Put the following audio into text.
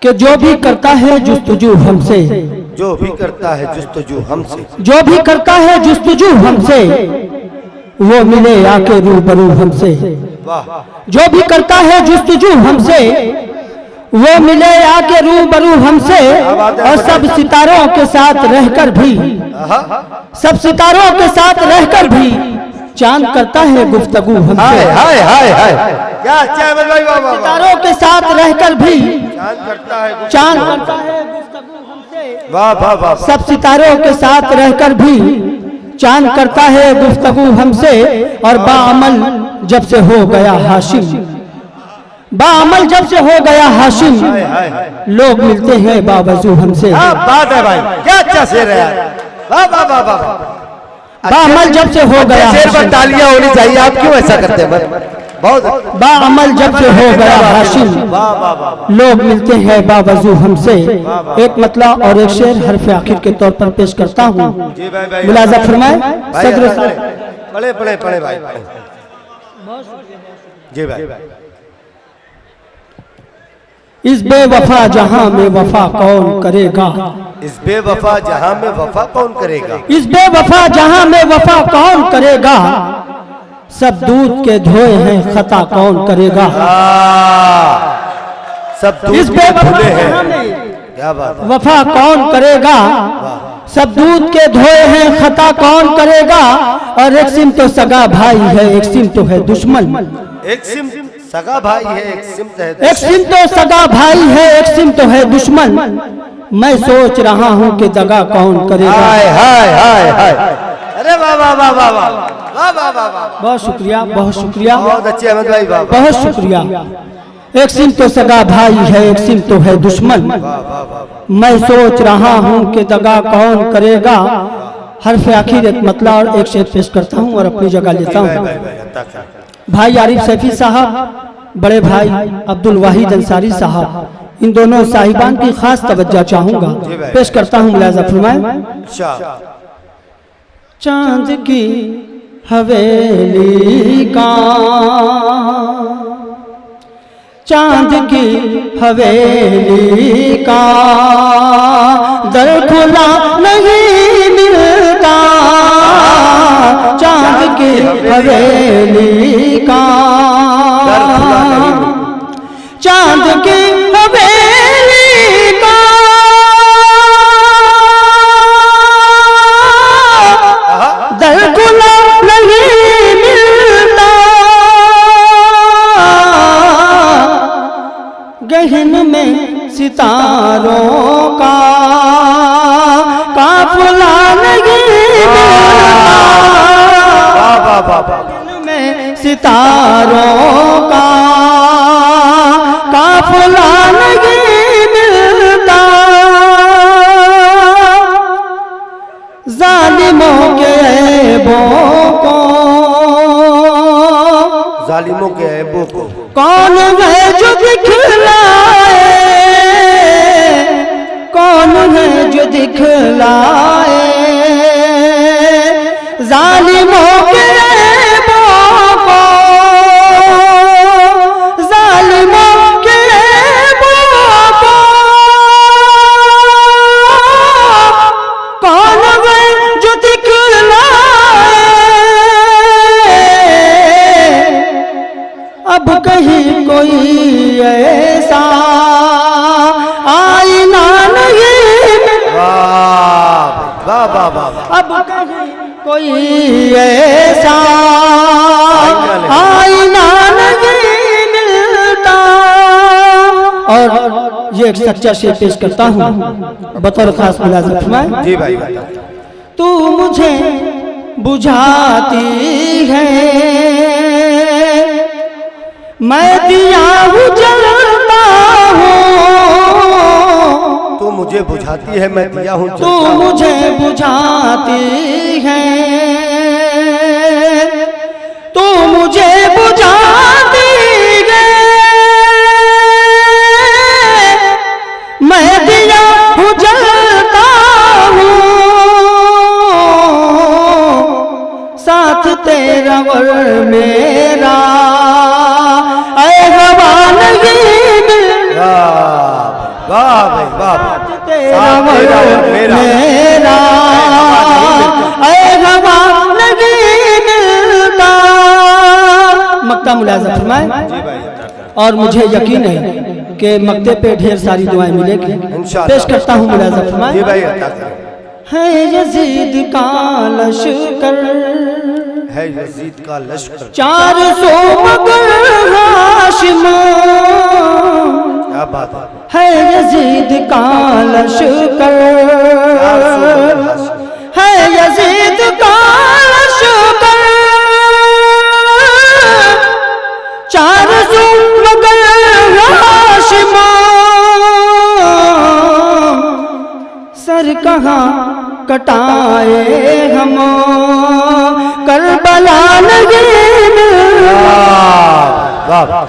कि जो भी करता है जुस्तजू हमसे, जो भी करता है जुस्तजू हमसे, जो भी करता है जुस्तजू हमसे, वो मिले आके रूबरू हमसे। वाह। जो भी करता है जुस्तजू हमसे, वो मिले आके रूबरू हमसे। और सब सितारों के साथ रहकर भी, सब सितारों के साथ रहकर भी चांद करता है गुफ्तगू हमसे। हाय हाय हाय हाय, क्या चावल भाई, वाह वाह। सितारों के साथ रहकर भी चांद करता है, चांद करता है गुफ्तगू हमसे। वाह वाह वाह। सब सितारों के साथ रहकर भी चांद करता है गुफ्तगू हमसे। और बाअमल जब से हो गया हाशिम, बाअमल जब से हो गया हाशिम, लोग मिलते हैं बावजू हमसे। क्या बात है भाई, क्या अच्छा शेर है। वाह वाह वाह वाह। बाअमल जब से हो गया शेर पर तालियां होनी चाहिए, आप क्यों ऐसा करते हैं? बहुत। बाअमल जब से हो गया हाशिम, वाह वाह वाह। लोग मिलते हैं बावजू हमसे। एक मतला और एक शेर हरफ आखिर के तौर पर पेश करता हूँ, जी भाई भाई, मुलाजा फरमाए। सदर पढ़े पढ़े पढ़े भाई, जी भाई। इस बेवफा जहां में वफा कौन करेगा, इस बेवफा जहां में वफा कौन करेगा, इस बेवफा जहां में वफा कौन करेगा। सब दूध के धोए हैं खता कौन करेगा। सब इस दूध के बेवफा धुले जहां हैं, में क्या बात है। वफा कौन करेगा। सब दूध के धोए हैं खता कौन करेगा। और एक सिम तो सगा भाई है, एक सिम तो है दुश्मन। एक सिम सगा भाई है, एक सिम है, एक सिम तो सगा भाई है, एक सिम तो है दुश्मन। मैं सोच रहा हूँ कि दगा कौन करेगा। हाय हाय हाय हाय। अरे वाह वाह वाह वाह वाह वाह वाह वाह वाह। बहुत शुक्रिया, बहुत शुक्रिया, बहुत अच्छे अहमद भाई, वाह वाह। बहुत शुक्रिया। एक सिम तो सगा भाई है, एक सिम तो है दुश्मन। मैं सोच रहा हूँ कि दगा कौन करेगा। हरफ आखिर एक मतला और एक शेर पेश करता हूँ और अपनी जगह लेता हूँ। भाई आरिफ सैफी साहब, बड़े भाई अब्दुल वाहिद अंसारी साहब, इन दोनों साहिबान की खास तवज्जो चाहूंगा, पेश करता हूँ, मुलाजा फरमाएं। चांद की हवेली का, चांद की हवेली का दर खुला नहीं मिलता। चांद की हवेली का, चांद की हवेली का दर खुला नहीं मिलता। गहन में सितारों का काफिला नहीं मिलता। गहन में सितारों का काफिला नहीं मिलता। जालिमों के ऐबों को, जालिमों के ऐबों को कौन है जो दिखलाए, कौन है जो दिखलाए। जालिमों के ऐबों को, जालिमों के ऐबों को कौन है जो दिखलाए। अब कहीं कोई ऐसा आईना नहीं, वाह वाह वाह। अब कहीं कोई ऐसा आईना नहीं मिलता। और ये एक सच्चा शेर पेश करता हूँ बतौर खास मुलाज़ा फरमाएं। जी भाई। तू मुझे बुझाती है, मैं दिया हूँ जलता हूँ। तू मुझे बुझाती है, मैं दिया हूँ। तू मुझे बुझाती है, तू मुझे बुझाती है, मैं दिया हूँ जलता हूँ। साथ तेरा और मेरा वाह भाई वाह तेरा साथ मेरा और मेरा मेरा ऐ हवा लगी मिलता। मक्ता मुलाज़ा फरमाए। जी भाई और मुझे यकीन है कि मक्ते पे ढेर सारी दुआएं मिलेगी। इंशाअल्लाह। पेश करता हूँ मुलाज़ा जी फरमाए। भाई अता करें। है यजीद का लश्कर, है यजीद का लश्कर 400 मगर हाशिम, क्या बात है है यजीद का लश्कर, है यजीद का लश्कर 400 मगर हाशिम, सर कहाँ कटाए हम करबला लगे। वाह वाह